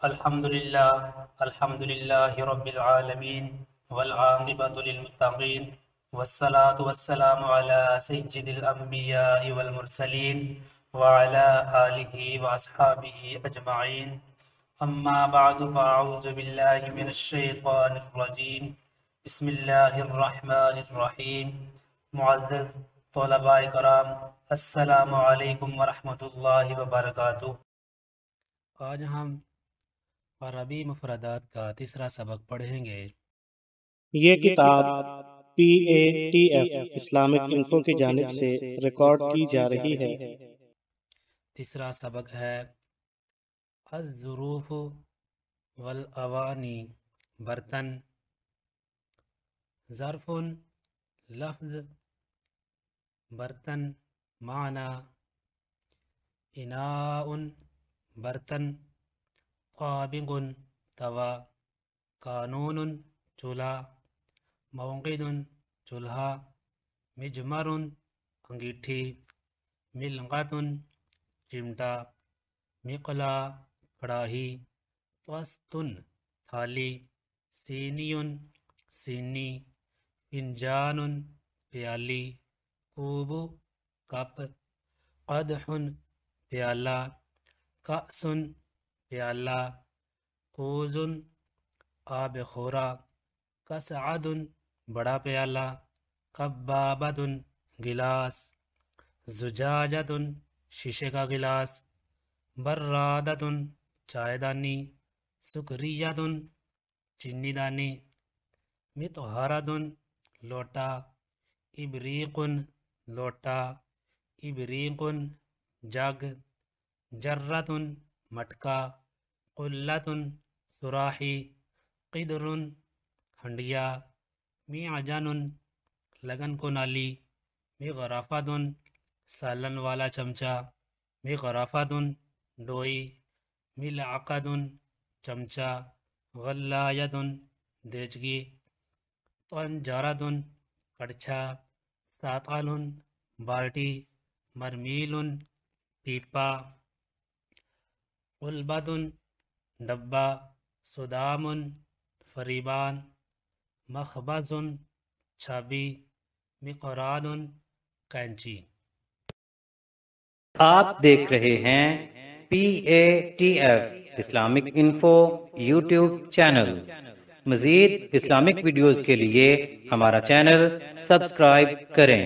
الحمد للہ رب العالمین والعاقبۃ للمتقین والصلاة والسلام علی سید الانبیاء والمرسلین وعلی آلہ واصحابہ اجمعین اما بعد فاعوذ باللہ من الشیطان الرجیم بسم اللہ الرحمن الرحیم۔ معزز طلباء کرام، السلام علیکم ورحمۃ اللہ وبرکاتہ۔ آج ہم عربی مفردات کا تیسرا سبق پڑھیں گے۔ یہ کتاب PATF اسلامک انفو کی جانب سے ریکارڈ کی جا رہی ہے۔ تیسرا سبق ہے الظروف والاوانی، برتن۔ ظرف لفظ، برتن معنی، اناء برتن، طابق توا، قانون چولہا، موقد چولہا، مجمر انگیٹھی، ملغۃ چمٹا، مقلا کڑاہی، طست تھالی، سینی سینی، فنجان پیالی، کوب کپ، قدح پیالہ، کأس پیالہ، کوز آب خورا، کسعد بڑا پیالہ، کبابۃ گلاس، زجاجۃ شیشے کا گلاس، برادۃ چائے دانی، سکریۃ چینی دانی، مطہرۃ لوٹا، ابریق لوٹا، ابریق جگ، جرۃ مٹکا، قلۃ سراحی، قدر ہنڈیا، معجن لگن کو نالی، مغرفۃ سالن والا چمچہ، مغرفۃ ڈوئی، ملعقۃ چمچہ، غلایۃ دیچگی، طنجرۃ کڑچھا، ساطل بالٹی، مرمیل پیپا، قلبۃ ڈبہ، صدام فریبان، مخبز چھبی، مقراض کینچی۔ آپ دیکھ رہے ہیں PATF Islamic info YouTube channel. مزید اسلامک ویڈیوز کے لیے ہمارا چینل سبسکرائب کریں۔